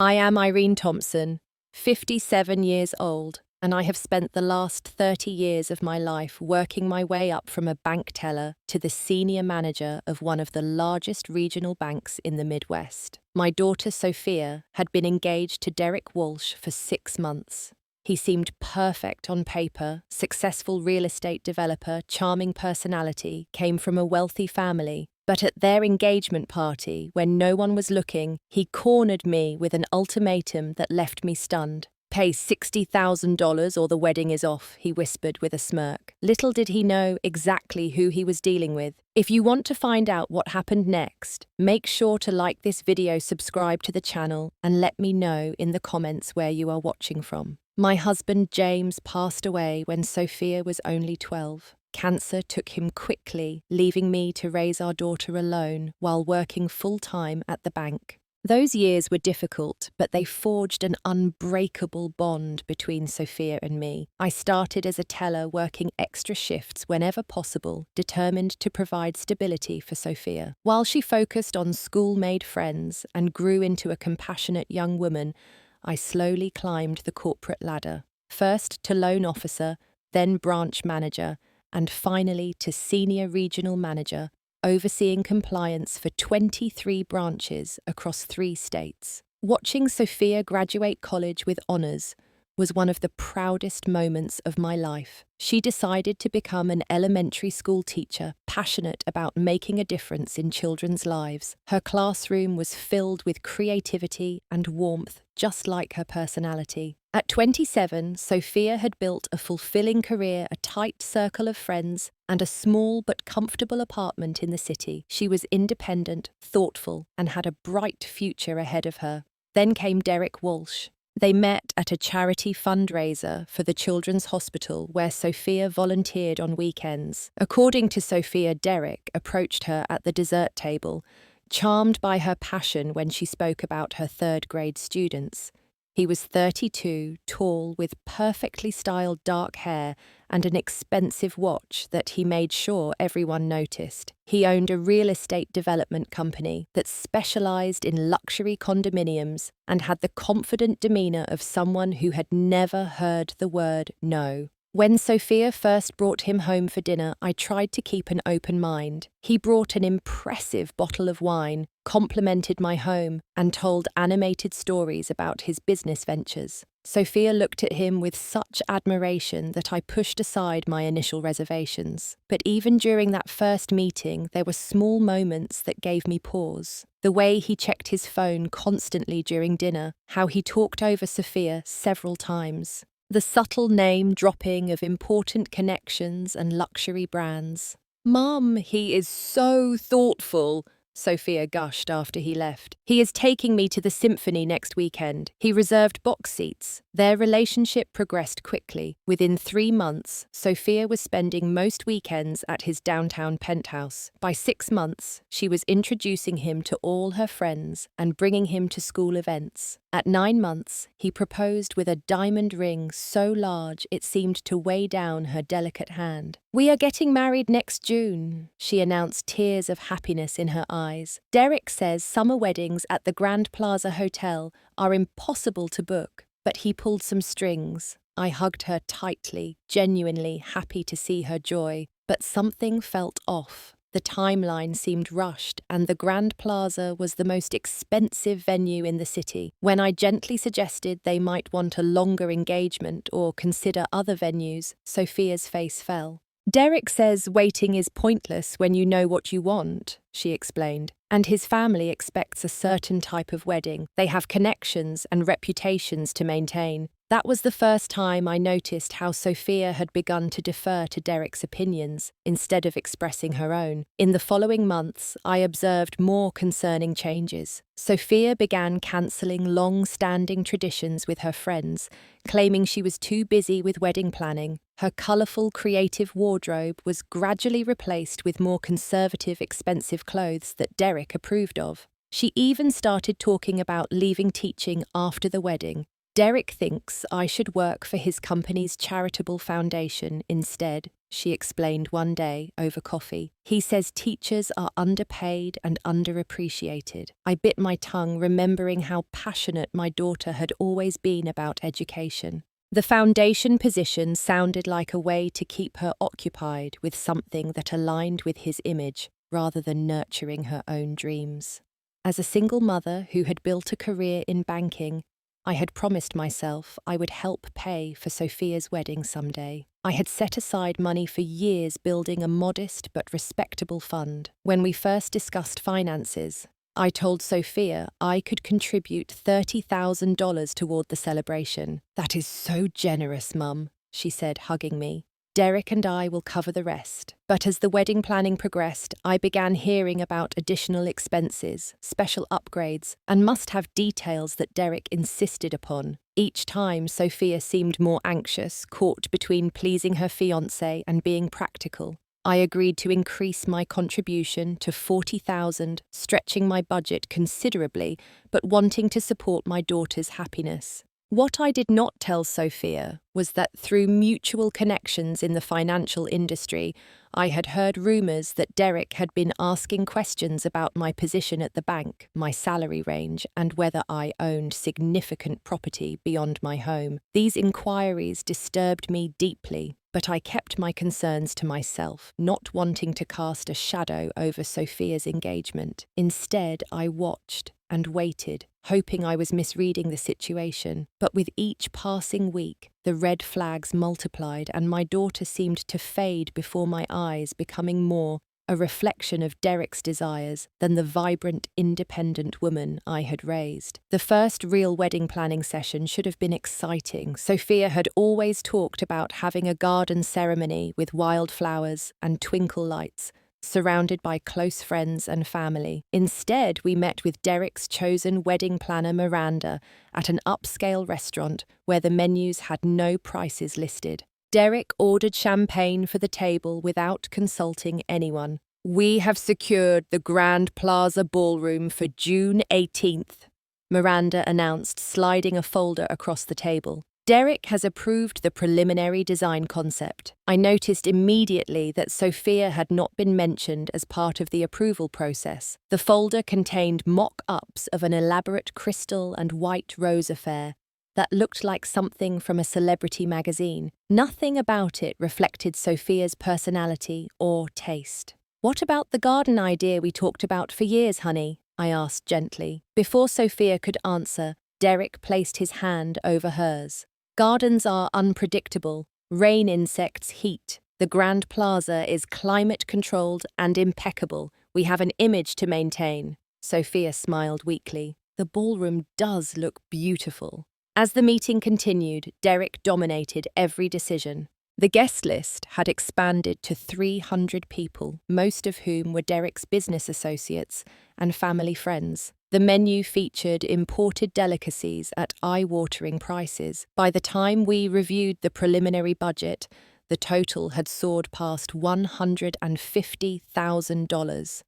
I am Irene Thompson, 57 years old, and I have spent the last 30 years of my life working my way up from a bank teller to the senior manager of one of the largest regional banks in the Midwest. My daughter Sophia had been engaged to Derek Walsh for 6 months. He seemed perfect on paper, successful real estate developer, charming personality, came from a wealthy family. But at their engagement party, when no one was looking, he cornered me with an ultimatum that left me stunned. "Pay $60,000 or the wedding is off," he whispered with a smirk. Little did he know exactly who he was dealing with. If you want to find out what happened next, make sure to like this video, subscribe to the channel, and let me know in the comments where you are watching from. My husband James passed away when Sophia was only 12. Cancer took him quickly, leaving me to raise our daughter alone while working full-time at the bank. Those years were difficult, but they forged an unbreakable bond between Sophia and me. I started as a teller, working extra shifts whenever possible, determined to provide stability for Sophia. While she focused on school-made friends and grew into a compassionate young woman, I slowly climbed the corporate ladder. First to loan officer, then branch manager, and finally to senior regional manager, overseeing compliance for 23 branches across 3 states. Watching Sophia graduate college with honors was one of the proudest moments of my life. She decided to become an elementary school teacher, passionate about making a difference in children's lives. Her classroom was filled with creativity and warmth, just like her personality. At 27, Sophia had built a fulfilling career, a tight circle of friends, and a small but comfortable apartment in the city. She was independent, thoughtful, and had a bright future ahead of her. Then came Derek Walsh. They met at a charity fundraiser for the Children's Hospital where Sophia volunteered on weekends. According to Sophia, Derek approached her at the dessert table, charmed by her passion when she spoke about her 3rd-grade students. He was 32, tall, with perfectly styled dark hair and an expensive watch that he made sure everyone noticed. He owned a real estate development company that specialized in luxury condominiums and had the confident demeanor of someone who had never heard the word no. When Sophia first brought him home for dinner, I tried to keep an open mind. He brought an impressive bottle of wine, complimented my home, and told animated stories about his business ventures. Sophia looked at him with such admiration that I pushed aside my initial reservations. But even during that first meeting, there were small moments that gave me pause. The way he checked his phone constantly during dinner, how he talked over Sophia several times. The subtle name-dropping of important connections and luxury brands. "Mum, he is so thoughtful," Sophia gushed after he left. "He is taking me to the symphony next weekend. He reserved box seats." Their relationship progressed quickly. Within 3 months, Sophia was spending most weekends at his downtown penthouse. By 6 months, she was introducing him to all her friends and bringing him to school events. At 9 months, he proposed with a diamond ring so large it seemed to weigh down her delicate hand. "We are getting married next June," she announced, tears of happiness in her eyes. Derek says summer weddings at the Grand Plaza Hotel are impossible to book, but he pulled some strings. I hugged her tightly, genuinely happy to see her joy, but something felt off. The timeline seemed rushed, and the Grand Plaza was the most expensive venue in the city. When I gently suggested they might want a longer engagement or consider other venues, Sophia's face fell. "Derek says waiting is pointless when you know what you want," she explained, "and his family expects a certain type of wedding. They have connections and reputations to maintain." That was the first time I noticed how Sophia had begun to defer to Derek's opinions instead of expressing her own. In the following months, I observed more concerning changes. Sophia began cancelling long-standing traditions with her friends, claiming she was too busy with wedding planning. Her colourful, creative wardrobe was gradually replaced with more conservative, expensive clothes that Derek approved of. She even started talking about leaving teaching after the wedding. Derek thinks I should work for his company's charitable foundation instead. she explained one day over coffee. He says teachers are underpaid and underappreciated. I bit my tongue, remembering how passionate my daughter had always been about education. The foundation position sounded like a way to keep her occupied with something that aligned with his image, rather than nurturing her own dreams. As a single mother who had built a career in banking, I had promised myself I would help pay for Sophia's wedding someday. I had set aside money for years building a modest but respectable fund. When we first discussed finances, I told Sophia I could contribute $30,000 toward the celebration. "That is so generous, Mum," she said, hugging me. "Derek and I will cover the rest." But as the wedding planning progressed, I began hearing about additional expenses, special upgrades, and must-have details that Derek insisted upon. Each time, Sophia seemed more anxious, caught between pleasing her fiancé and being practical. I agreed to increase my contribution to $40,000, stretching my budget considerably, but wanting to support my daughter's happiness. What I did not tell Sophia was that through mutual connections in the financial industry, I had heard rumours that Derek had been asking questions about my position at the bank, my salary range, and whether I owned significant property beyond my home. These inquiries disturbed me deeply, but I kept my concerns to myself, not wanting to cast a shadow over Sophia's engagement. Instead, I watched and waited, hoping I was misreading the situation. But with each passing week, the red flags multiplied and my daughter seemed to fade before my eyes, becoming more a reflection of Derek's desires than the vibrant, independent woman I had raised. The first real wedding planning session should have been exciting. Sophia had always talked about having a garden ceremony with wildflowers and twinkle lights, surrounded by close friends and family. Instead, we met with Derek's chosen wedding planner, Miranda, at an upscale restaurant where the menus had no prices listed. Derek ordered champagne for the table without consulting anyone. "We have secured the Grand Plaza Ballroom for June 18th, Miranda announced, sliding a folder across the table. "Derek has approved the preliminary design concept." I noticed immediately that Sophia had not been mentioned as part of the approval process. The folder contained mock-ups of an elaborate crystal and white rose affair that looked like something from a celebrity magazine. Nothing about it reflected Sophia's personality or taste. "What about the garden idea we talked about for years, honey?" I asked gently. Before Sophia could answer, Derek placed his hand over hers. "Gardens are unpredictable. Rain, insects, heat. The Grand Plaza is climate-controlled and impeccable. We have an image to maintain." Sophia smiled weakly. "The ballroom does look beautiful." As the meeting continued, Derek dominated every decision. The guest list had expanded to 300 people, most of whom were Derek's business associates and family friends. The menu featured imported delicacies at eye-watering prices. By the time we reviewed the preliminary budget, the total had soared past $150,000.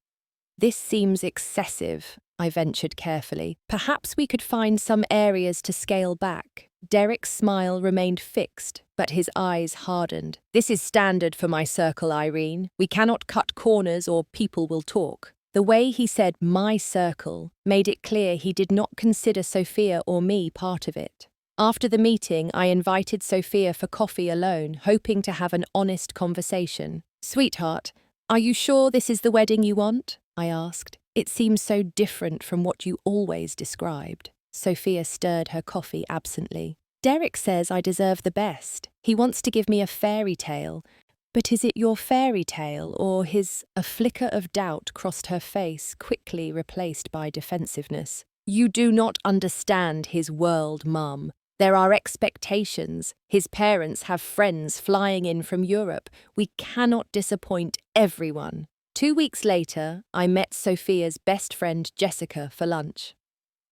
"This seems excessive," I ventured carefully. "Perhaps we could find some areas to scale back." Derek's smile remained fixed, but his eyes hardened. "This is standard for my circle, Irene. We cannot cut corners or people will talk." The way he said "my circle" made it clear he did not consider Sophia or me part of it. After the meeting, I invited Sophia for coffee alone, hoping to have an honest conversation. "Sweetheart, are you sure this is the wedding you want?" I asked. "It seems so different from what you always described." Sophia stirred her coffee absently. "Derek says I deserve the best. He wants to give me a fairy tale. But is it your fairy tale or his?" A flicker of doubt crossed her face, quickly replaced by defensiveness. "You do not understand his world, Mum. There are expectations. His parents have friends flying in from Europe. We cannot disappoint everyone." 2 weeks later, I met Sophia's best friend Jessica for lunch.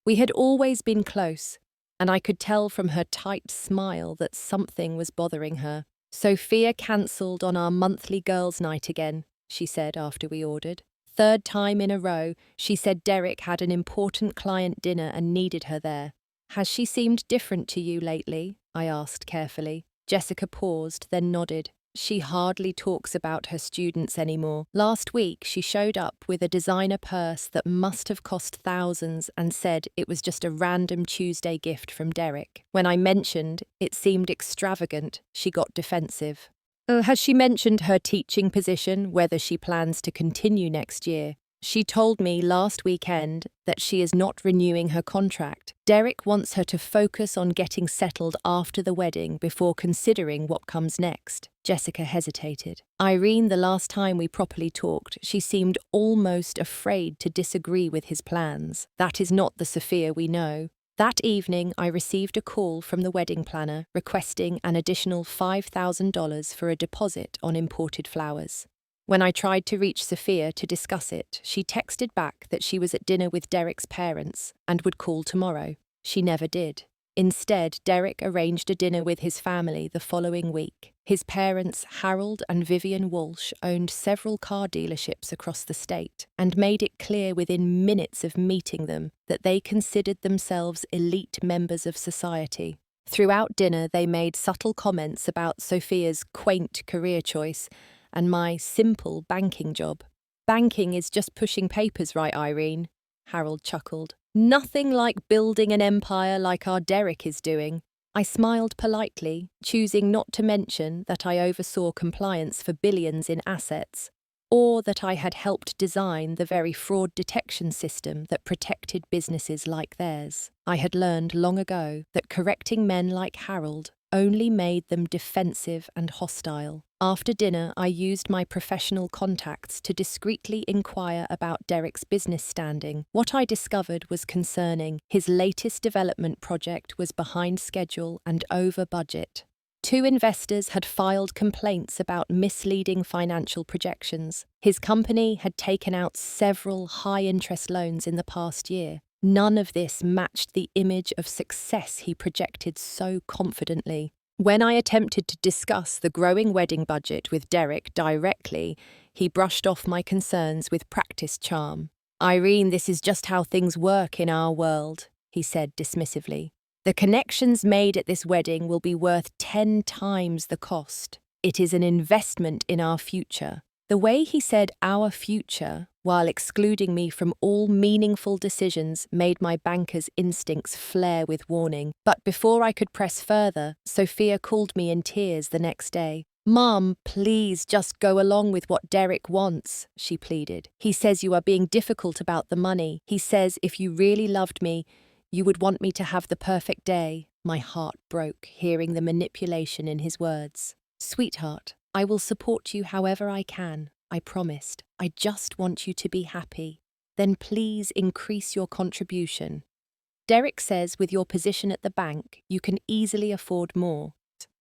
We had always been close, and I could tell from her tight smile that something was bothering her. "Sophia cancelled on our monthly girls' night again," she said after we ordered. "Third time in a row, she said Derek had an important client dinner and needed her there." "Has she seemed different to you lately?" I asked carefully. Jessica paused, then nodded. She hardly talks about her students anymore. Last week, she showed up with a designer purse that must have cost thousands and said it was just a random Tuesday gift from Derek. When I mentioned it seemed extravagant, she got defensive. Has she mentioned her teaching position, whether she plans to continue next year? She told me last weekend that she is not renewing her contract. Derek wants her to focus on getting settled after the wedding before considering what comes next. Jessica hesitated. Irene, the last time we properly talked, she seemed almost afraid to disagree with his plans. That is not the Sophia we know. That evening, I received a call from the wedding planner requesting an additional $5,000 for a deposit on imported flowers. When I tried to reach Sophia to discuss it, she texted back that she was at dinner with Derek's parents and would call tomorrow. She never did. Instead, Derek arranged a dinner with his family the following week. His parents, Harold and Vivian Walsh, owned several car dealerships across the state and made it clear within minutes of meeting them that they considered themselves elite members of society. Throughout dinner, they made subtle comments about Sophia's quaint career choice and my simple banking job. Banking is just pushing papers, right, Irene? Harold chuckled. Nothing like building an empire like our Derek is doing. I smiled politely, choosing not to mention that I oversaw compliance for billions in assets, or that I had helped design the very fraud detection system that protected businesses like theirs. I had learned long ago that correcting men like Harold only made them defensive and hostile. After dinner, I used my professional contacts to discreetly inquire about Derek's business standing. What I discovered was concerning. His latest development project was behind schedule and over budget. 2 investors had filed complaints about misleading financial projections. His company had taken out several high-interest loans in the past year. None of this matched the image of success he projected so confidently. When I attempted to discuss the growing wedding budget with Derek directly, he brushed off my concerns with practiced charm. Irene, this is just how things work in our world, he said dismissively. The connections made at this wedding will be worth 10 times the cost. It is an investment in our future. The way he said our future, while excluding me from all meaningful decisions, made my banker's instincts flare with warning. But before I could press further, Sophia called me in tears the next day. Mom, please just go along with what Derek wants, she pleaded. He says you are being difficult about the money. He says if you really loved me, you would want me to have the perfect day. My heart broke, hearing the manipulation in his words. Sweetheart, I will support you however I can, I promised. I just want you to be happy. Then please increase your contribution. Derek says with your position at the bank, you can easily afford more.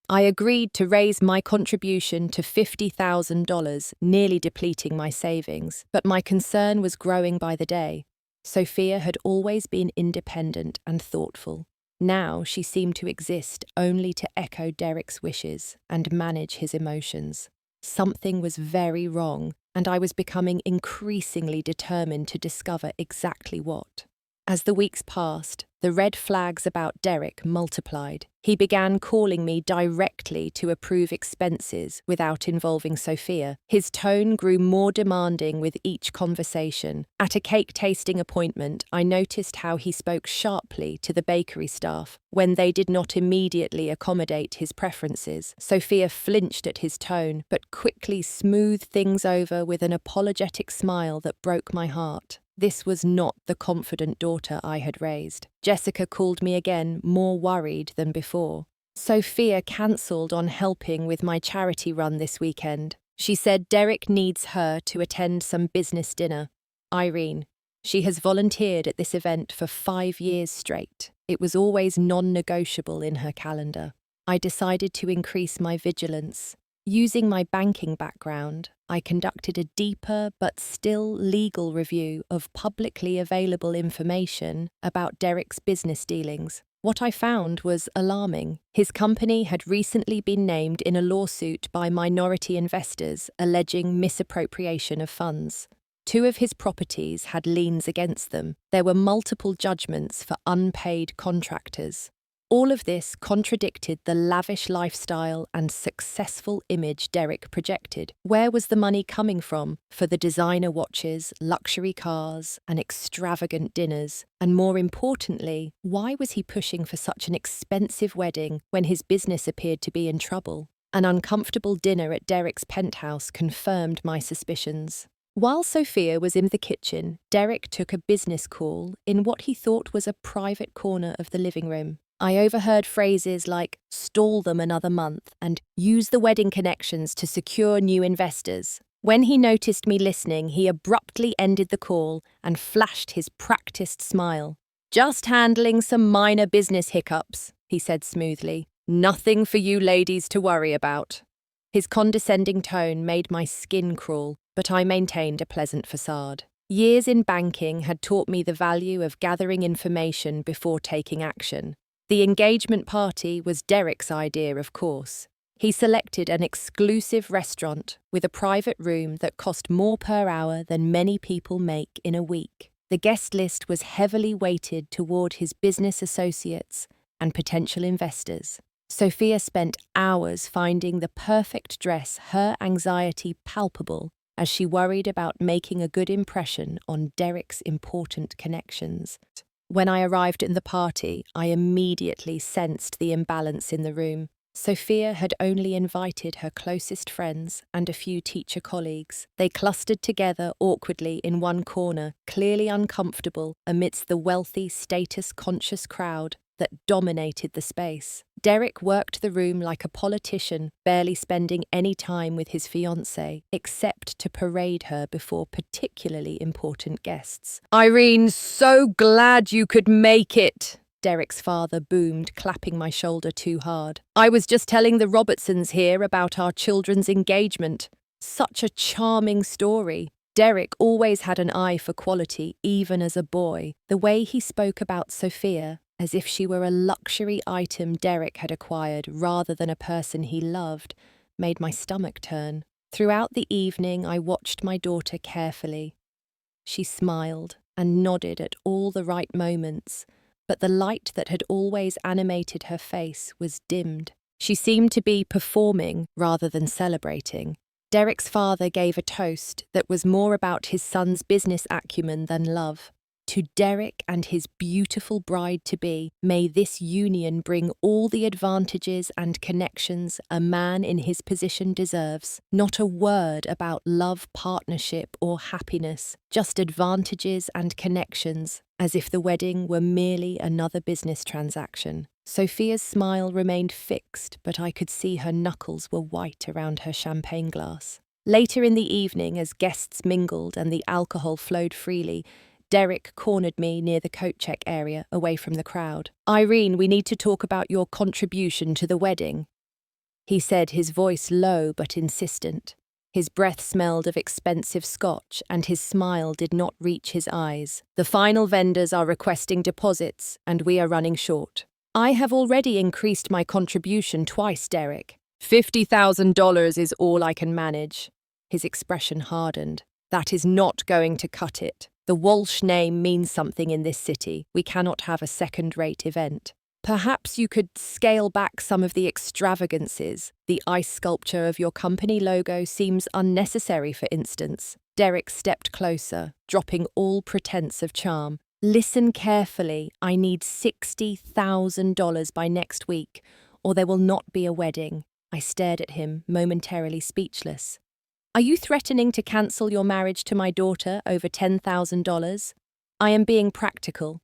I agreed to raise my contribution to $50,000, nearly depleting my savings, but my concern was growing by the day. Sophia had always been independent and thoughtful. Now she seemed to exist only to echo Derek's wishes and manage his emotions. Something was very wrong, and I was becoming increasingly determined to discover exactly what. As the weeks passed, the red flags about Derek multiplied. He began calling me directly to approve expenses without involving Sophia. His tone grew more demanding with each conversation. At a cake tasting appointment, I noticed how he spoke sharply to the bakery staff when they did not immediately accommodate his preferences. Sophia flinched at his tone, but quickly smoothed things over with an apologetic smile that broke my heart. This was not the confident daughter I had raised. Jessica called me again, more worried than before. Sophia cancelled on helping with my charity run this weekend. She said Derek needs her to attend some business dinner. Irene. She has volunteered at this event for 5 years straight. It was always non-negotiable in her calendar. I decided to increase my vigilance. Using my banking background, I conducted a deeper but still legal review of publicly available information about Derek's business dealings. What I found was alarming. His company had recently been named in a lawsuit by minority investors alleging misappropriation of funds. 2 of his properties had liens against them. There were multiple judgments for unpaid contractors. All of this contradicted the lavish lifestyle and successful image Derek projected. Where was the money coming from for the designer watches, luxury cars, and extravagant dinners? And more importantly, why was he pushing for such an expensive wedding when his business appeared to be in trouble? An uncomfortable dinner at Derek's penthouse confirmed my suspicions. While Sophia was in the kitchen, Derek took a business call in what he thought was a private corner of the living room. I overheard phrases like, "stall them another month," and "use the wedding connections to secure new investors." When he noticed me listening, he abruptly ended the call and flashed his practiced smile. "Just handling some minor business hiccups," he said smoothly. "Nothing for you ladies to worry about." His condescending tone made my skin crawl, but I maintained a pleasant facade. Years in banking had taught me the value of gathering information before taking action. The engagement party was Derek's idea, of course. He selected an exclusive restaurant with a private room that cost more per hour than many people make in a week. The guest list was heavily weighted toward his business associates and potential investors. Sophia spent hours finding the perfect dress, her anxiety palpable as she worried about making a good impression on Derek's important connections. When I arrived at the party, I immediately sensed the imbalance in the room. Sophia had only invited her closest friends and a few teacher colleagues. They clustered together awkwardly in one corner, clearly uncomfortable amidst the wealthy, status-conscious crowd that dominated the space. Derek worked the room like a politician, barely spending any time with his fiancé, except to parade her before particularly important guests. "Irene, so glad you could make it!" Derek's father boomed, clapping my shoulder too hard. "I was just telling the Robertsons here about our children's engagement. Such a charming story." Derek always had an eye for quality, even as a boy. The way he spoke about Sophia, as if she were a luxury item Derek had acquired rather than a person he loved, made my stomach turn. Throughout the evening, I watched my daughter carefully. She smiled and nodded at all the right moments, but the light that had always animated her face was dimmed. She seemed to be performing rather than celebrating. Derek's father gave a toast that was more about his son's business acumen than love. "To Derek and his beautiful bride-to-be, may this union bring all the advantages and connections a man in his position deserves. Not a word about love, partnership, or happiness, just advantages and connections, as if the wedding were merely another business transaction." Sophia's smile remained fixed, but I could see her knuckles were white around her champagne glass. Later in the evening, as guests mingled and the alcohol flowed freely, Derek cornered me near the coat check area, away from the crowd. "Irene, we need to talk about your contribution to the wedding," he said, his voice low but insistent. His breath smelled of expensive scotch, and his smile did not reach his eyes. "The final vendors are requesting deposits, and we are running short." "I have already increased my contribution twice, Derek. $50,000 is all I can manage." His expression hardened. "That is not going to cut it. The Walsh name means something in this city. We cannot have a second-rate event. Perhaps you could scale back some of the extravagances. The ice sculpture of your company logo seems unnecessary, for instance." Derek stepped closer, dropping all pretense of charm. "Listen carefully. I need $60,000 by next week, or there will not be a wedding." I stared at him, momentarily speechless. "Are you threatening to cancel your marriage to my daughter over $10,000? I am being practical.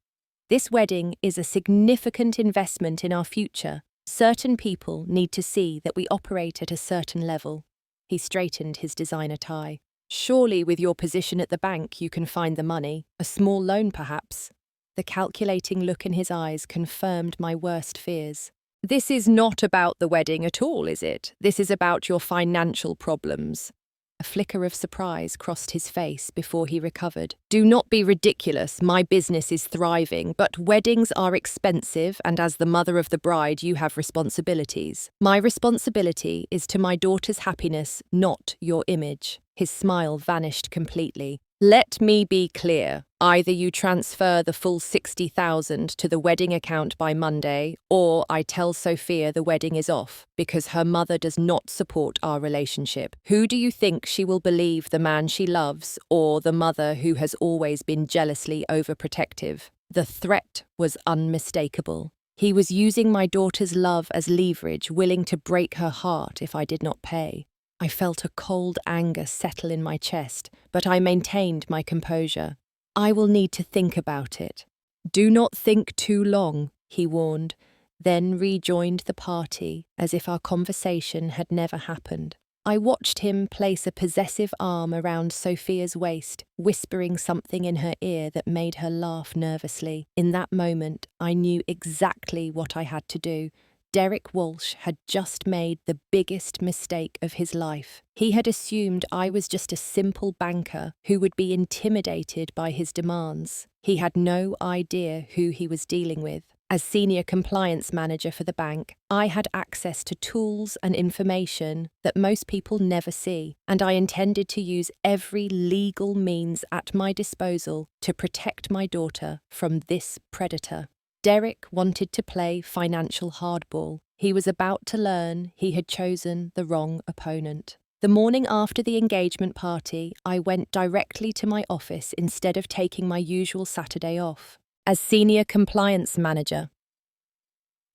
This wedding is a significant investment in our future. Certain people need to see that we operate at a certain level." He straightened his designer tie. "Surely with your position at the bank you can find the money. A small loan, perhaps." The calculating look in his eyes confirmed my worst fears. "This is not about the wedding at all, is it? This is about your financial problems." A flicker of surprise crossed his face before he recovered. "Do not be ridiculous. My business is thriving, but weddings are expensive, and as the mother of the bride, you have responsibilities. My responsibility is to my daughter's happiness, not your image." His smile vanished completely. Let me be clear. Either you transfer the full 60,000 to the wedding account by Monday, or I tell Sophia the wedding is off because her mother does not support our relationship. Who do you think she will believe, the man she loves or the mother who has always been jealously overprotective? The threat was unmistakable. He was using my daughter's love as leverage, willing to break her heart if I did not pay. I felt a cold anger settle in my chest, but I maintained my composure. I will need to think about it. Do not think too long, he warned, then rejoined the party as if our conversation had never happened. I watched him place a possessive arm around Sophia's waist, whispering something in her ear that made her laugh nervously. In that moment, I knew exactly what I had to do. Derek Walsh had just made the biggest mistake of his life. He had assumed I was just a simple banker who would be intimidated by his demands. He had no idea who he was dealing with. As senior compliance manager for the bank, I had access to tools and information that most people never see, and I intended to use every legal means at my disposal to protect my daughter from this predator. Derek wanted to play financial hardball. He was about to learn he had chosen the wrong opponent. The morning after the engagement party, I went directly to my office instead of taking my usual Saturday off. As senior compliance manager,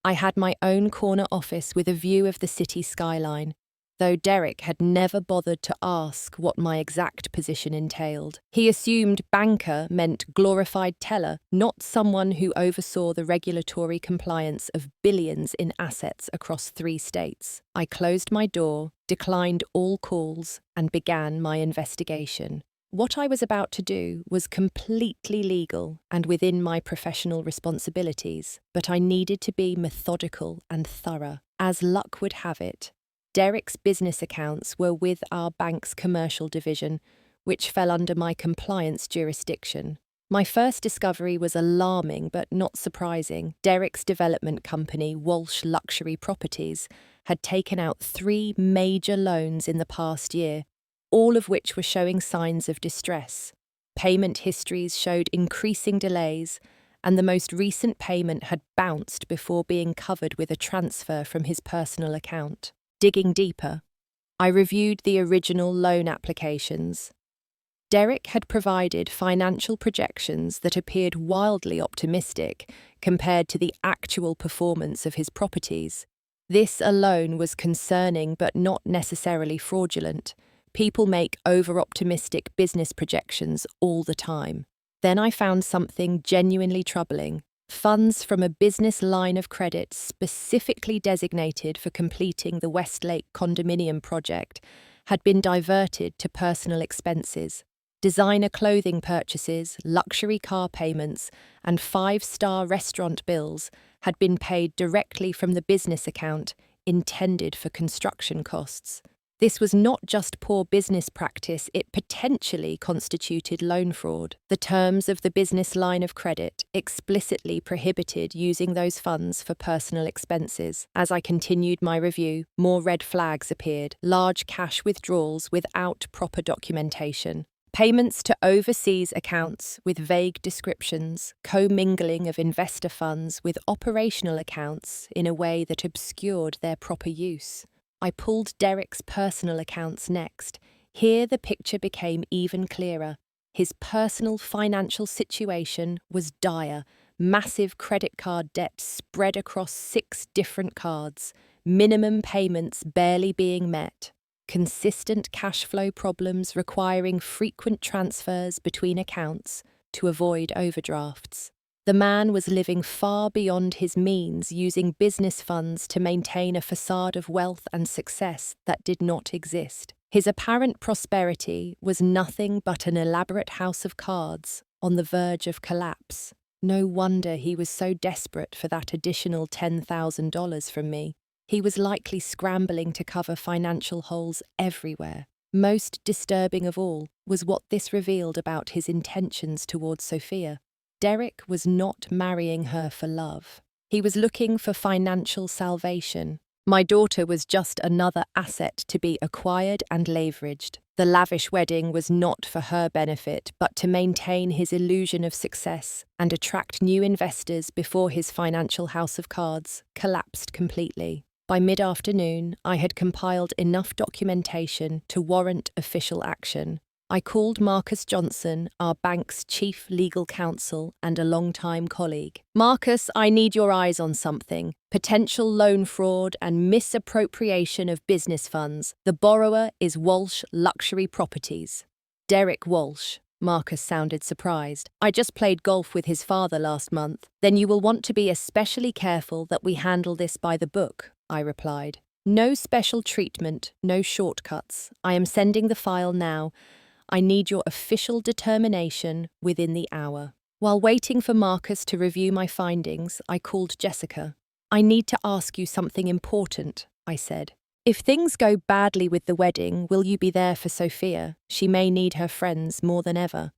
I had my own corner office with a view of the city skyline, though Derek had never bothered to ask what my exact position entailed. He assumed banker meant glorified teller, not someone who oversaw the regulatory compliance of billions in assets across 3 states. I closed my door, declined all calls, and began my investigation. What I was about to do was completely legal and within my professional responsibilities, but I needed to be methodical and thorough. As luck would have it, Derek's business accounts were with our bank's commercial division, which fell under my compliance jurisdiction. My first discovery was alarming but not surprising. Derek's development company, Walsh Luxury Properties, had taken out 3 major loans in the past year, all of which were showing signs of distress. Payment histories showed increasing delays, and the most recent payment had bounced before being covered with a transfer from his personal account. Digging deeper, I reviewed the original loan applications. Derek had provided financial projections that appeared wildly optimistic compared to the actual performance of his properties. This alone was concerning but not necessarily fraudulent. People make over-optimistic business projections all the time. Then I found something genuinely troubling. Funds from a business line of credit specifically designated for completing the Westlake condominium project had been diverted to personal expenses. Designer clothing purchases, luxury car payments, and 5-star restaurant bills had been paid directly from the business account intended for construction costs. This was not just poor business practice, it potentially constituted loan fraud. The terms of the business line of credit explicitly prohibited using those funds for personal expenses. As I continued my review, more red flags appeared, large cash withdrawals without proper documentation, payments to overseas accounts with vague descriptions, commingling of investor funds with operational accounts in a way that obscured their proper use. I pulled Derek's personal accounts next. Here the picture became even clearer. His personal financial situation was dire. Massive credit card debt spread across 6 different cards. Minimum payments barely being met. Consistent cash flow problems requiring frequent transfers between accounts to avoid overdrafts. The man was living far beyond his means, using business funds to maintain a facade of wealth and success that did not exist. His apparent prosperity was nothing but an elaborate house of cards on the verge of collapse. No wonder he was so desperate for that additional $10,000 from me. He was likely scrambling to cover financial holes everywhere. Most disturbing of all was what this revealed about his intentions towards Sophia. Derek was not marrying her for love. He was looking for financial salvation. My daughter was just another asset to be acquired and leveraged. The lavish wedding was not for her benefit, but to maintain his illusion of success and attract new investors before his financial house of cards collapsed completely. By mid-afternoon, I had compiled enough documentation to warrant official action. I called Marcus Johnson, our bank's chief legal counsel and a long-time colleague. "Marcus, I need your eyes on something. Potential loan fraud and misappropriation of business funds. The borrower is Walsh Luxury Properties." "Derek Walsh." Marcus sounded surprised. "I just played golf with his father last month." "Then you will want to be especially careful that we handle this by the book," I replied. "No special treatment, no shortcuts. I am sending the file now. I need your official determination within the hour." While waiting for Marcus to review my findings, I called Jessica. "I need to ask you something important," I said. "If things go badly with the wedding, will you be there for Sophia? She may need her friends more than ever."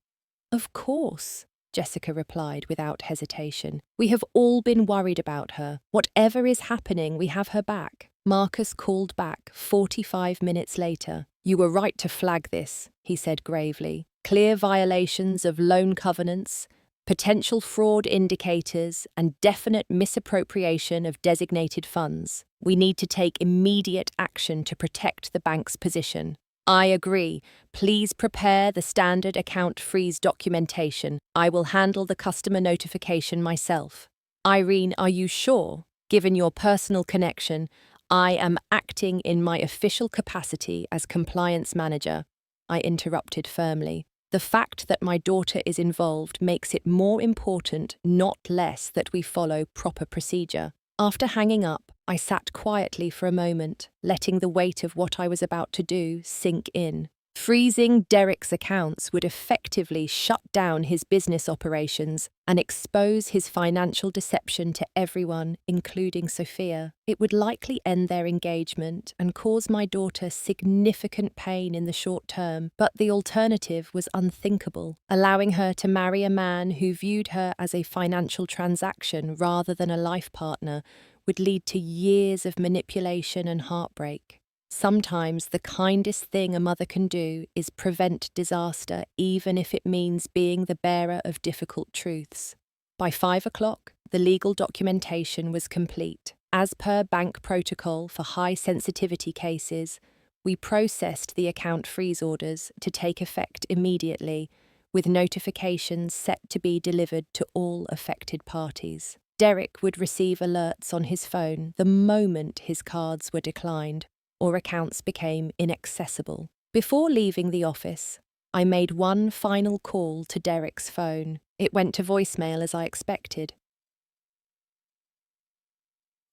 "Of course," Jessica replied without hesitation. "We have all been worried about her. Whatever is happening, we have her back." Marcus called back 45 minutes later. "You were right to flag this," he said gravely. "Clear violations of loan covenants, potential fraud indicators, and definite misappropriation of designated funds. We need to take immediate action to protect the bank's position." "I agree. Please prepare the standard account freeze documentation. I will handle the customer notification myself." "Irene, are you sure? Given your personal connection, I am acting in my official capacity as compliance manager," I interrupted firmly. "The fact that my daughter is involved makes it more important, not less, that we follow proper procedure." After hanging up, I sat quietly for a moment, letting the weight of what I was about to do sink in. Freezing Derek's accounts would effectively shut down his business operations and expose his financial deception to everyone, including Sophia. It would likely end their engagement and cause my daughter significant pain in the short term, but the alternative was unthinkable, allowing her to marry a man who viewed her as a financial transaction rather than a life partner would lead to years of manipulation and heartbreak. Sometimes the kindest thing a mother can do is prevent disaster, even if it means being the bearer of difficult truths. By 5 o'clock, the legal documentation was complete. As per bank protocol for high-sensitivity cases, we processed the account freeze orders to take effect immediately, with notifications set to be delivered to all affected parties. Derek would receive alerts on his phone the moment his cards were declined or accounts became inaccessible. Before leaving the office, I made one final call to Derek's phone. It went to voicemail as I expected.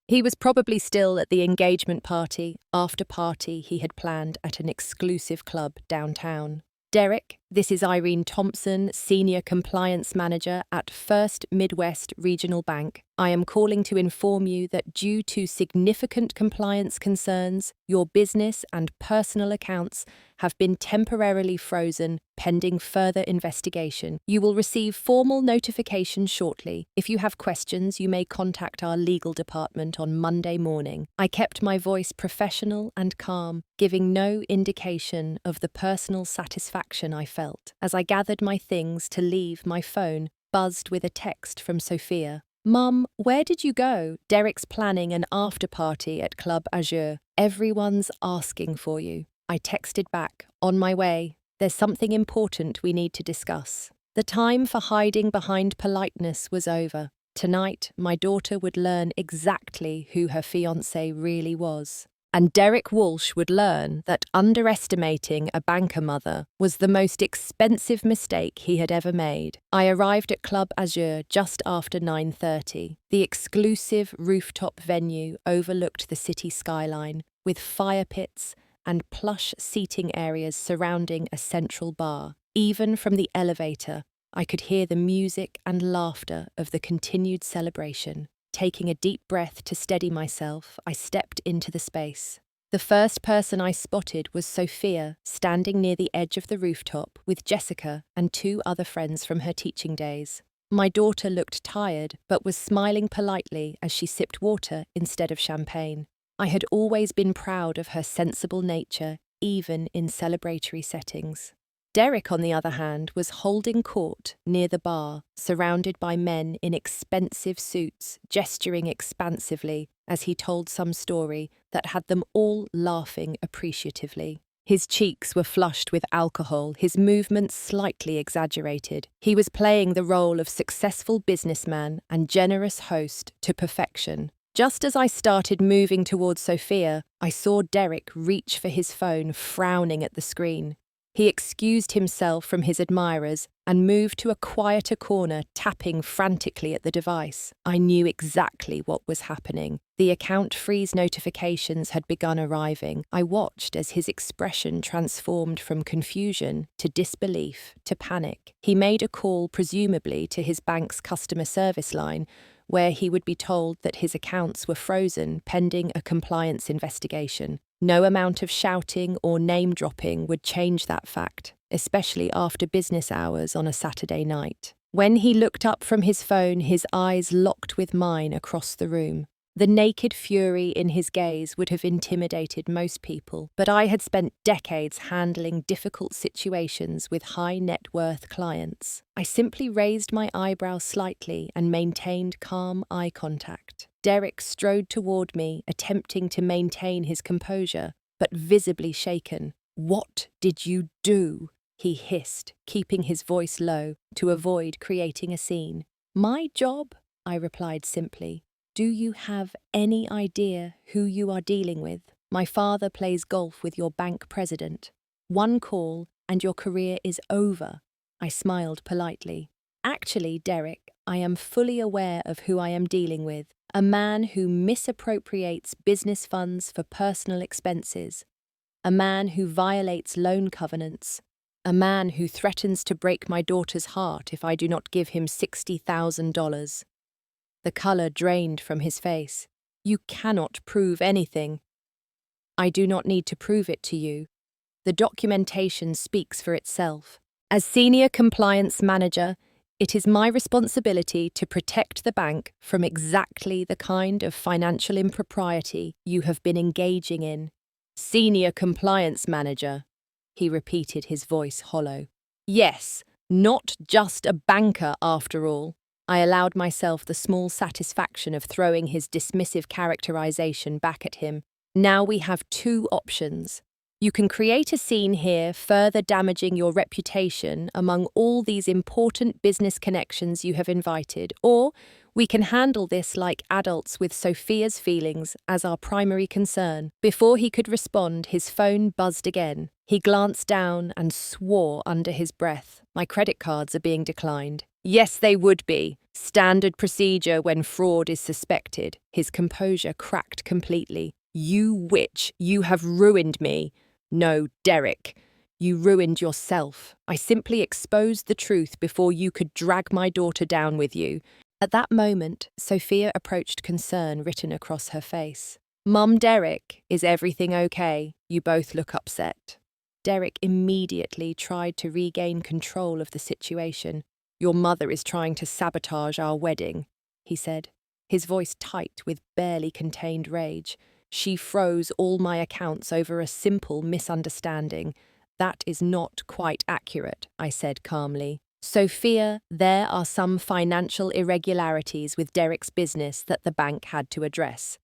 He was probably still at the engagement after party he had planned at an exclusive club downtown. "Derek, this is Irene Thompson, Senior Compliance Manager at First Midwest Regional Bank. I am calling to inform you that due to significant compliance concerns, your business and personal accounts have been temporarily frozen pending further investigation. You will receive formal notification shortly. If you have questions, you may contact our legal department on Monday morning." I kept my voice professional and calm, giving no indication of the personal satisfaction I felt. As I gathered my things to leave, my phone buzzed with a text from Sophia. "Mum, where did you go? Derek's planning an after-party at Club Azure. Everyone's asking for you." I texted back, "On my way. There's something important we need to discuss." The time for hiding behind politeness was over. Tonight, my daughter would learn exactly who her fiancé really was. And Derek Walsh would learn that underestimating a banker mother was the most expensive mistake he had ever made. I arrived at Club Azure just after 9:30. The exclusive rooftop venue overlooked the city skyline, with fire pits and plush seating areas surrounding a central bar. Even from the elevator, I could hear the music and laughter of the continued celebration. Taking a deep breath to steady myself, I stepped into the space. The first person I spotted was Sophia, standing near the edge of the rooftop with Jessica and 2 other friends from her teaching days. My daughter looked tired, but was smiling politely as she sipped water instead of champagne. I had always been proud of her sensible nature, even in celebratory settings. Derek, on the other hand, was holding court near the bar, surrounded by men in expensive suits, gesturing expansively as he told some story that had them all laughing appreciatively. His cheeks were flushed with alcohol, his movements slightly exaggerated. He was playing the role of successful businessman and generous host to perfection. Just as I started moving towards Sophia, I saw Derek reach for his phone, frowning at the screen. He excused himself from his admirers and moved to a quieter corner, tapping frantically at the device. I knew exactly what was happening. The account freeze notifications had begun arriving. I watched as his expression transformed from confusion to disbelief to panic. He made a call, presumably to his bank's customer service line, where he would be told that his accounts were frozen pending a compliance investigation. No amount of shouting or name-dropping would change that fact, especially after business hours on a Saturday night. When he looked up from his phone, his eyes locked with mine across the room. The naked fury in his gaze would have intimidated most people, but I had spent decades handling difficult situations with high-net-worth clients. I simply raised my eyebrows slightly and maintained calm eye contact. Derek strode toward me, attempting to maintain his composure, but visibly shaken. "What did you do?" he hissed, keeping his voice low to avoid creating a scene. "My job," I replied simply. "Do you have any idea who you are dealing with? My father plays golf with your bank president. One call and your career is over." I smiled politely. "Actually, Derek, I am fully aware of who I am dealing with. A man who misappropriates business funds for personal expenses. A man who violates loan covenants. A man who threatens to break my daughter's heart if I do not give him $60,000. The colour drained from his face. "You cannot prove anything." "I do not need to prove it to you. The documentation speaks for itself. As senior compliance manager, it is my responsibility to protect the bank from exactly the kind of financial impropriety you have been engaging in." "Senior compliance manager," he repeated, his voice hollow. "Yes, not just a banker after all." I allowed myself the small satisfaction of throwing his dismissive characterization back at him. "Now we have two options. You can create a scene here, further damaging your reputation among all these important business connections you have invited, or we can handle this like adults with Sophia's feelings as our primary concern." Before he could respond, his phone buzzed again. He glanced down and swore under his breath. "My credit cards are being declined." "Yes, they would be. Standard procedure when fraud is suspected." His composure cracked completely. "You witch, you have ruined me." "No, Derek, you ruined yourself. I simply exposed the truth before you could drag my daughter down with you." At that moment, Sophia approached, concern written across her face. "Mum, Derek, is everything okay? You both look upset." Derek immediately tried to regain control of the situation. "Your mother is trying to sabotage our wedding," he said, his voice tight with barely contained rage. "She froze all my accounts over a simple misunderstanding." "That is not quite accurate," I said calmly. "Sophia, there are some financial irregularities with Derek's business that the bank had to address.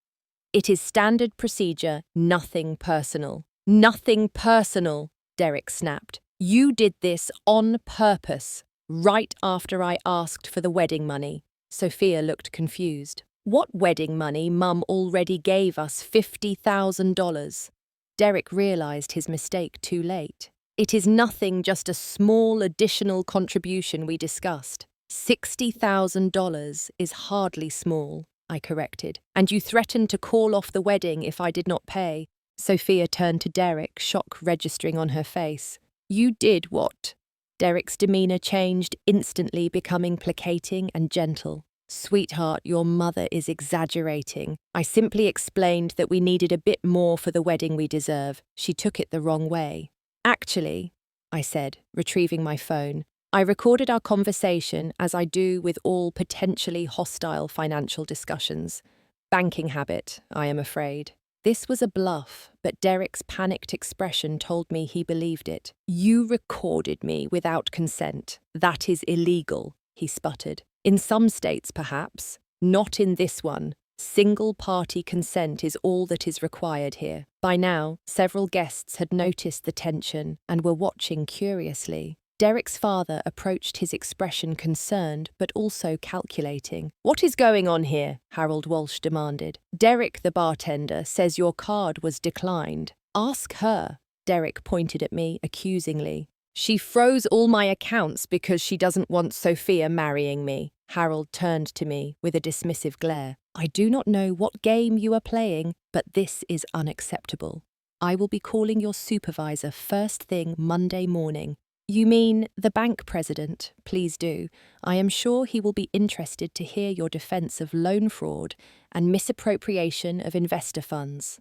It is standard procedure, nothing personal." "Nothing personal," Derek snapped. "You did this on purpose, right after I asked for the wedding money." Sophia looked confused. "What wedding money? Mum already gave us $50,000. Derek realized his mistake too late. "It is nothing, just a small additional contribution we discussed." $60,000 is hardly small," I corrected. "And you threatened to call off the wedding if I did not pay." Sophia turned to Derek, shock registering on her face. "You did what?" Derek's demeanour changed, instantly becoming placating and gentle. "Sweetheart, your mother is exaggerating. I simply explained that we needed a bit more for the wedding we deserve. She took it the wrong way." "Actually," I said, retrieving my phone, "I recorded our conversation as I do with all potentially hostile financial discussions. Banking habit, I am afraid." This was a bluff, but Derek's panicked expression told me he believed it. "You recorded me without consent. That is illegal," he sputtered. "In some states, perhaps. Not in this one. Single-party consent is all that is required here." By now, several guests had noticed the tension and were watching curiously. Derek's father approached his expression concerned but also calculating. "What is going on here?" Harold Walsh demanded. "Derek, the bartender, says your card was declined." "Ask her." Derek pointed at me accusingly. "She froze all my accounts because she doesn't want Sophia marrying me." Harold turned to me with a dismissive glare. "I do not know what game you are playing, but this is unacceptable. I will be calling your supervisor first thing Monday morning." "You mean the bank president? Please do. I am sure he will be interested to hear your defense of loan fraud and misappropriation of investor funds."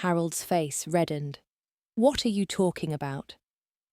Harold's face reddened. "What are you talking about?"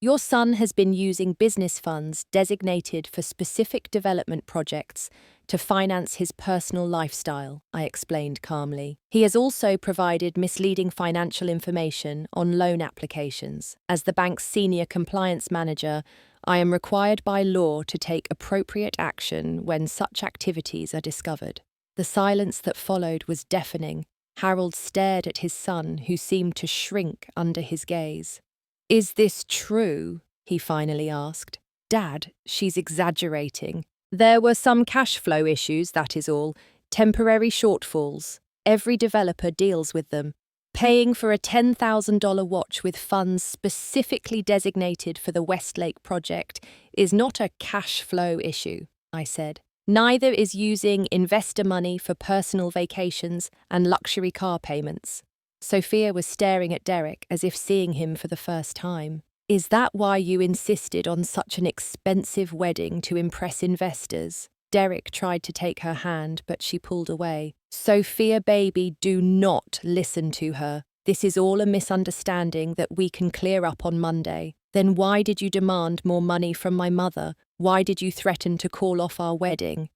"Your son has been using business funds designated for specific development projects to finance his personal lifestyle," I explained calmly. "He has also provided misleading financial information on loan applications. As the bank's senior compliance manager, I am required by law to take appropriate action when such activities are discovered." The silence that followed was deafening. Harold stared at his son, who seemed to shrink under his gaze. "Is this true?" he finally asked. "Dad, she's exaggerating. There were some cash flow issues, that is all. Temporary shortfalls. Every developer deals with them. Paying for a $10,000 watch with funds specifically designated for the Westlake project is not a cash flow issue," I said. "Neither is using investor money for personal vacations and luxury car payments." Sophia was staring at Derek as if seeing him for the first time. "Is that why you insisted on such an expensive wedding to impress investors?" Derek tried to take her hand, but she pulled away. "Sophia, baby, do not listen to her. This is all a misunderstanding that we can clear up on Monday." "Then why did you demand more money from my mother? Why did you threaten to call off our wedding?"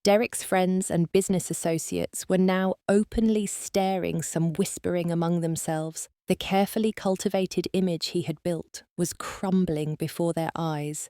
Derek's friends and business associates were now openly staring, some whispering among themselves. The carefully cultivated image he had built was crumbling before their eyes.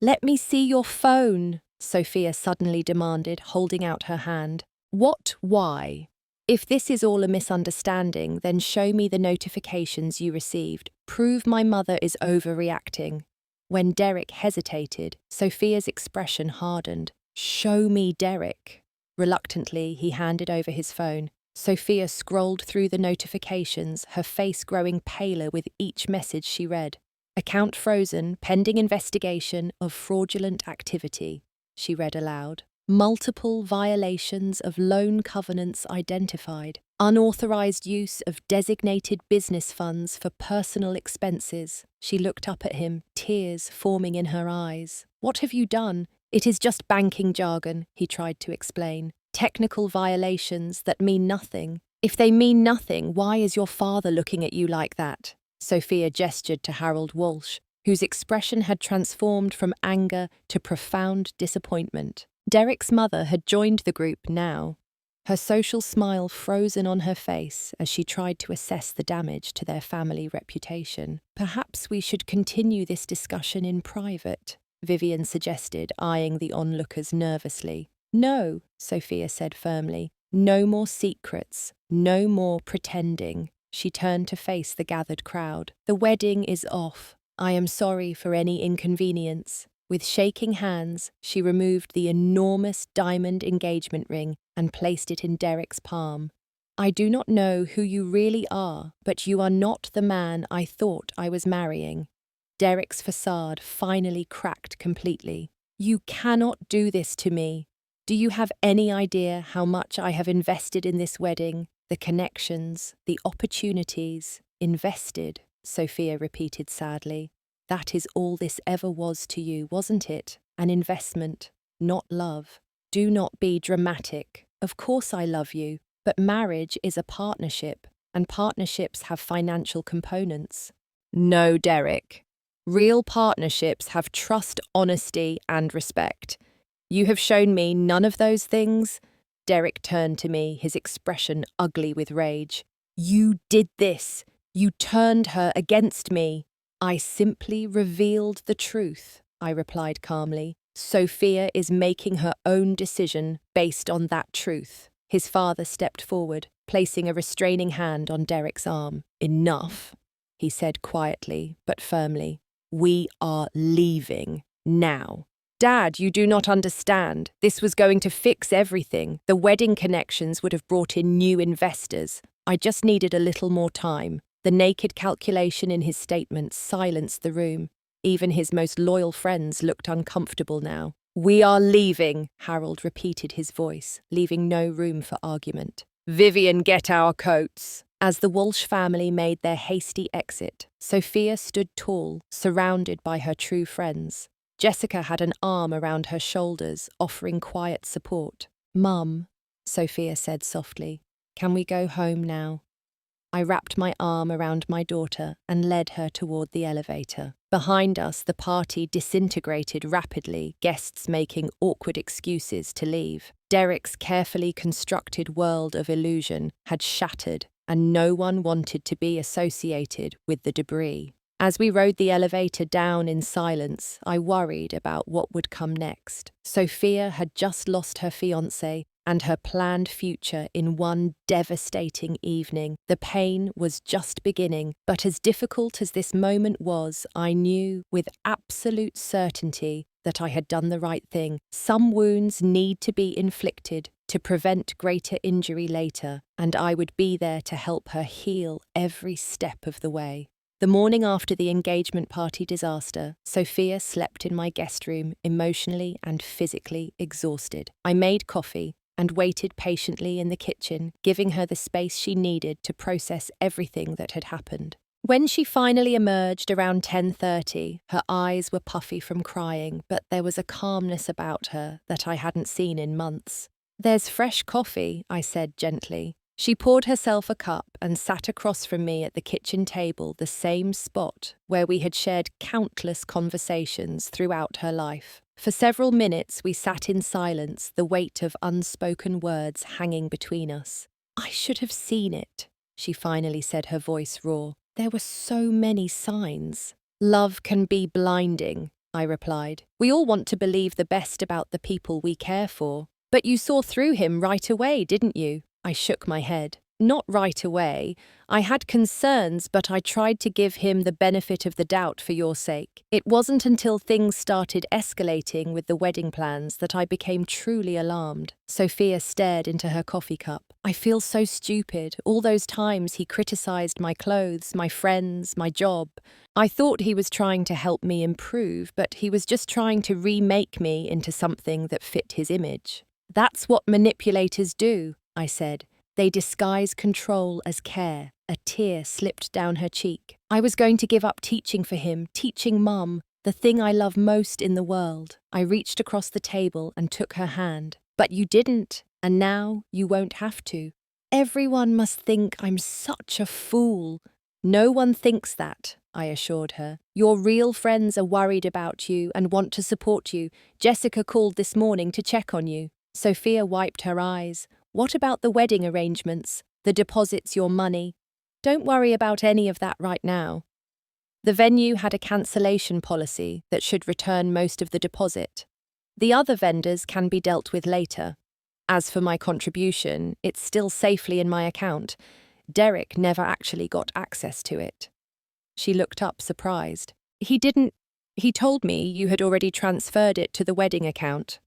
"Let me see your phone," Sophia suddenly demanded, holding out her hand. "What? Why? If this is all a misunderstanding, then show me the notifications you received. Prove my mother is overreacting." When Derek hesitated, Sophia's expression hardened. "Show me Derek." Reluctantly, he handed over his phone. Sophia scrolled through the notifications, her face growing paler with each message she read. "Account frozen, pending investigation of fraudulent activity," she read aloud. "Multiple violations of loan covenants identified. Unauthorized use of designated business funds for personal expenses." She looked up at him, tears forming in her eyes. "What have you done?" "It is just banking jargon," he tried to explain. "Technical violations that mean nothing. If they mean nothing, why is your father looking at you like that?" Sophia gestured to Harold Walsh, whose expression had transformed from anger to profound disappointment. Derek's mother had joined the group now, her social smile frozen on her face as she tried to assess the damage to their family reputation. "Perhaps we should continue this discussion in private," Vivian suggested, eyeing the onlookers nervously. "No," Sophia said firmly. "No more secrets, no more pretending." She turned to face the gathered crowd. "The wedding is off. I am sorry for any inconvenience." With shaking hands, she removed the enormous diamond engagement ring and placed it in Derek's palm. "I do not know who you really are, but you are not the man I thought I was marrying." Derek's facade finally cracked completely. "You cannot do this to me. Do you have any idea how much I have invested in this wedding? The connections, the opportunities, invested," Sophia repeated sadly. "That is all this ever was to you, wasn't it? An investment, not love. Do not be dramatic. Of course I love you, but marriage is a partnership, and partnerships have financial components." "No, Derek. Real partnerships have trust, honesty, and respect. You have shown me none of those things." Derek turned to me, his expression ugly with rage. You did this. You turned her against me. I simply revealed the truth, I replied calmly. Sophia is making her own decision based on that truth. His father stepped forward, placing a restraining hand on Derek's arm. Enough, he said quietly but firmly. We are leaving now. Dad, you do not understand. This was going to fix everything. The wedding connections would have brought in new investors. I just needed a little more time. The naked calculation in his statements silenced the room. Even his most loyal friends looked uncomfortable now. We are leaving, Harold repeated his voice, leaving no room for argument. Vivian, get our coats. As the Walsh family made their hasty exit, Sophia stood tall, surrounded by her true friends. Jessica had an arm around her shoulders, offering quiet support. Mum, Sophia said softly, can we go home now? I wrapped my arm around my daughter and led her toward the elevator. Behind us, the party disintegrated rapidly, guests making awkward excuses to leave. Derek's carefully constructed world of illusion had shattered, and no one wanted to be associated with the debris. As we rode the elevator down in silence, I worried about what would come next. Sophia had just lost her fiancé and her planned future in one devastating evening. The pain was just beginning, but as difficult as this moment was, I knew with absolute certainty that I had done the right thing. Some wounds need to be inflicted to prevent greater injury later, and I would be there to help her heal every step of the way. The morning after the engagement party disaster, Sophia slept in my guest room, emotionally and physically exhausted. I made coffee and waited patiently in the kitchen, giving her the space she needed to process everything that had happened. When she finally emerged around 10:30, her eyes were puffy from crying, but there was a calmness about her that I hadn't seen in months. There's fresh coffee, I said gently. She poured herself a cup and sat across from me at the kitchen table, the same spot where we had shared countless conversations throughout her life. For several minutes we sat in silence, the weight of unspoken words hanging between us. I should have seen it, she finally said, her voice raw. There were so many signs. Love can be blinding, I replied. We all want to believe the best about the people we care for. But you saw through him right away, didn't you? I shook my head. Not right away. I had concerns, but I tried to give him the benefit of the doubt for your sake. It wasn't until things started escalating with the wedding plans that I became truly alarmed. Sophia stared into her coffee cup. I feel so stupid. All those times he criticized my clothes, my friends, my job. I thought he was trying to help me improve, but he was just trying to remake me into something that fit his image. That's what manipulators do, I said. They disguise control as care. A tear slipped down her cheek. I was going to give up teaching for him, teaching Mum, the thing I love most in the world. I reached across the table and took her hand. But you didn't, and now you won't have to. Everyone must think I'm such a fool. No one thinks that, I assured her. Your real friends are worried about you and want to support you. Jessica called this morning to check on you. Sophia wiped her eyes. What about the wedding arrangements, the deposits, your money? Don't worry about any of that right now. The venue had a cancellation policy that should return most of the deposit. The other vendors can be dealt with later. As for my contribution, it's still safely in my account. Derek never actually got access to it. She looked up, surprised. He told me you had already transferred it to the wedding account.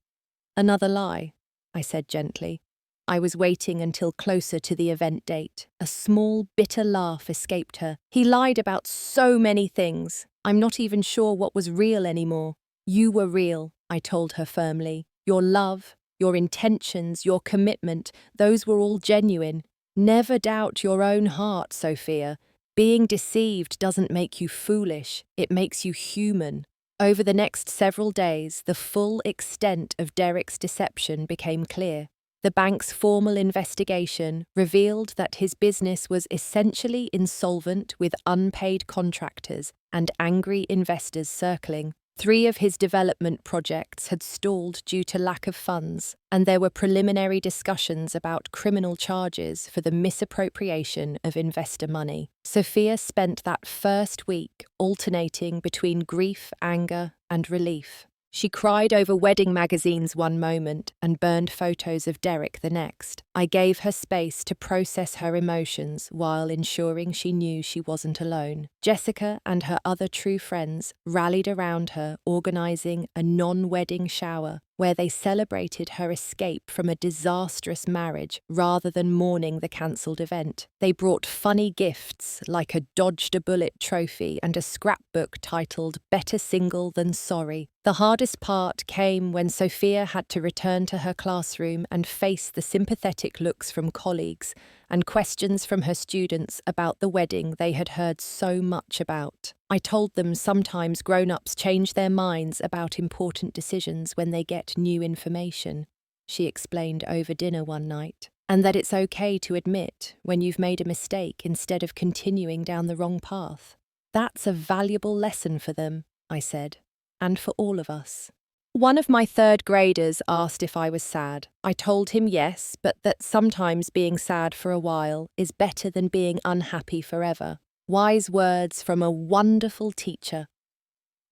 Another lie, I said gently. I was waiting until closer to the event date. A small, bitter laugh escaped her. He lied about so many things. I'm not even sure what was real anymore. You were real, I told her firmly. Your love, your intentions, your commitment, those were all genuine. Never doubt your own heart, Sophia. Being deceived doesn't make you foolish, it makes you human. Over the next several days, the full extent of Derek's deception became clear. The bank's formal investigation revealed that his business was essentially insolvent with unpaid contractors and angry investors circling. 3 of his development projects had stalled due to lack of funds, and there were preliminary discussions about criminal charges for the misappropriation of investor money. Sophia spent that first week alternating between grief, anger, and relief. She cried over wedding magazines one moment and burned photos of Derek the next. I gave her space to process her emotions while ensuring she knew she wasn't alone. Jessica and her other true friends rallied around her, organizing a non-wedding shower where they celebrated her escape from a disastrous marriage rather than mourning the cancelled event. They brought funny gifts like a dodged a bullet trophy and a scrapbook titled Better Single Than Sorry. The hardest part came when Sophia had to return to her classroom and face the sympathetic looks from colleagues and questions from her students about the wedding they had heard so much about. I told them sometimes grown-ups change their minds about important decisions when they get new information, she explained over dinner one night, and that it's okay to admit when you've made a mistake instead of continuing down the wrong path. That's a valuable lesson for them, I said, and for all of us. One of my third graders asked if I was sad. I told him yes, but that sometimes being sad for a while is better than being unhappy forever. Wise words from a wonderful teacher.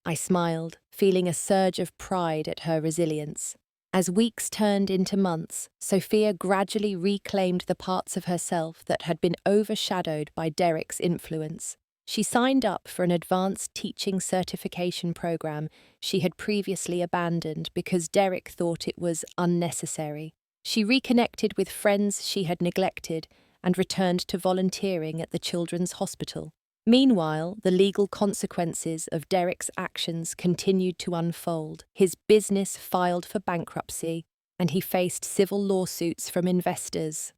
I smiled, feeling a surge of pride at her resilience. As weeks turned into months, Sophia gradually reclaimed the parts of herself that had been overshadowed by Derek's influence. She signed up for an advanced teaching certification program she had previously abandoned because Derek thought it was unnecessary. She reconnected with friends she had neglected and returned to volunteering at the Children's Hospital. Meanwhile, the legal consequences of Derek's actions continued to unfold. His business filed for bankruptcy, and he faced civil lawsuits from investors.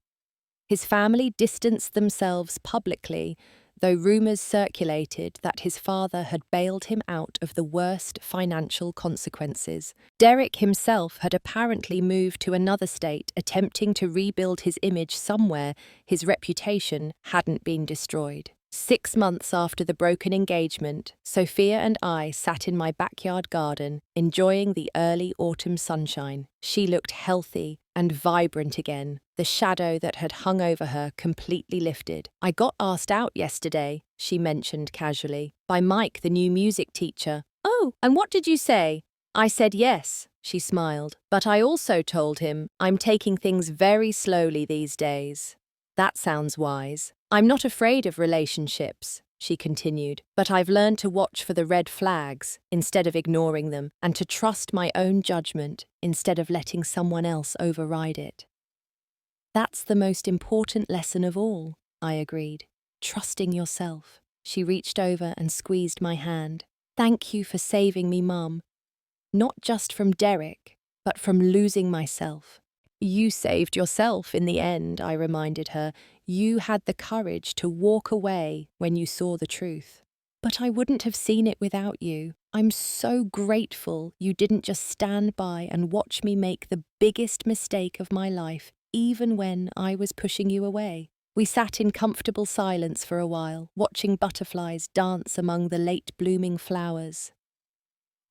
His family distanced themselves publicly, though rumours circulated that his father had bailed him out of the worst financial consequences. Derek himself had apparently moved to another state, attempting to rebuild his image somewhere his reputation hadn't been destroyed. 6 months after the broken engagement, Sophia and I sat in my backyard garden, enjoying the early autumn sunshine. She looked healthy and vibrant again, the shadow that had hung over her completely lifted. I got asked out yesterday, she mentioned casually, by Mike, the new music teacher. Oh, and what did you say? I said yes, she smiled, but I also told him I'm taking things very slowly these days. That sounds wise. I'm not afraid of relationships, she continued, but I've learned to watch for the red flags instead of ignoring them and to trust my own judgment instead of letting someone else override it. That's the most important lesson of all, I agreed. Trusting yourself. She reached over and squeezed my hand. Thank you for saving me, Mum. Not just from Derek, but from losing myself. You saved yourself in the end, I reminded her. You had the courage to walk away when you saw the truth. But I wouldn't have seen it without you. I'm so grateful you didn't just stand by and watch me make the biggest mistake of my life, even when I was pushing you away. We sat in comfortable silence for a while, watching butterflies dance among the late-blooming flowers.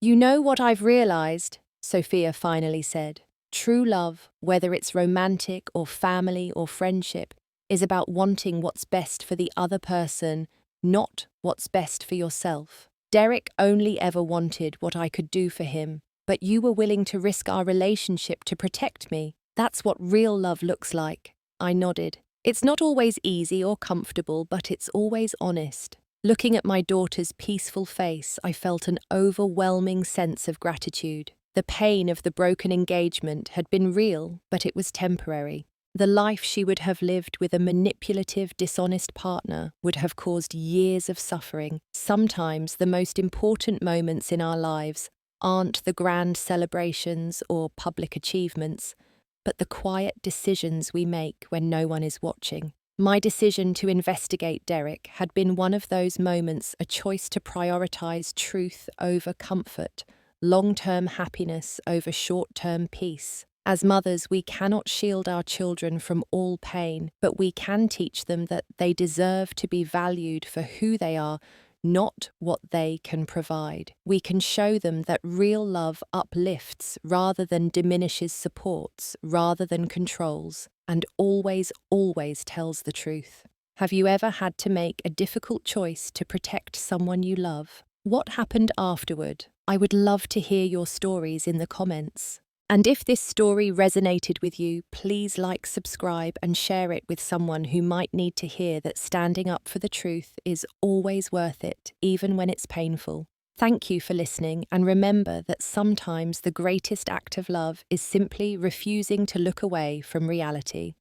You know what I've realized, Sophia finally said. True love, whether it's romantic or family or friendship, is about wanting what's best for the other person, not what's best for yourself. Derek only ever wanted what I could do for him, but you were willing to risk our relationship to protect me. That's what real love looks like. I nodded. It's not always easy or comfortable, but it's always honest. Looking at my daughter's peaceful face, I felt an overwhelming sense of gratitude. The pain of the broken engagement had been real, but it was temporary. The life she would have lived with a manipulative, dishonest partner would have caused years of suffering. Sometimes the most important moments in our lives aren't the grand celebrations or public achievements, but the quiet decisions we make when no one is watching. My decision to investigate Derek had been one of those moments, a choice to prioritize truth over comfort, long-term happiness over short-term peace. As mothers, we cannot shield our children from all pain, but we can teach them that they deserve to be valued for who they are, not what they can provide. We can show them that real love uplifts rather than diminishes, supports rather than controls, and always, always tells the truth. Have you ever had to make a difficult choice to protect someone you love? What happened afterward? I would love to hear your stories in the comments. And if this story resonated with you, please like, subscribe, and share it with someone who might need to hear that standing up for the truth is always worth it, even when it's painful. Thank you for listening, and remember that sometimes the greatest act of love is simply refusing to look away from reality.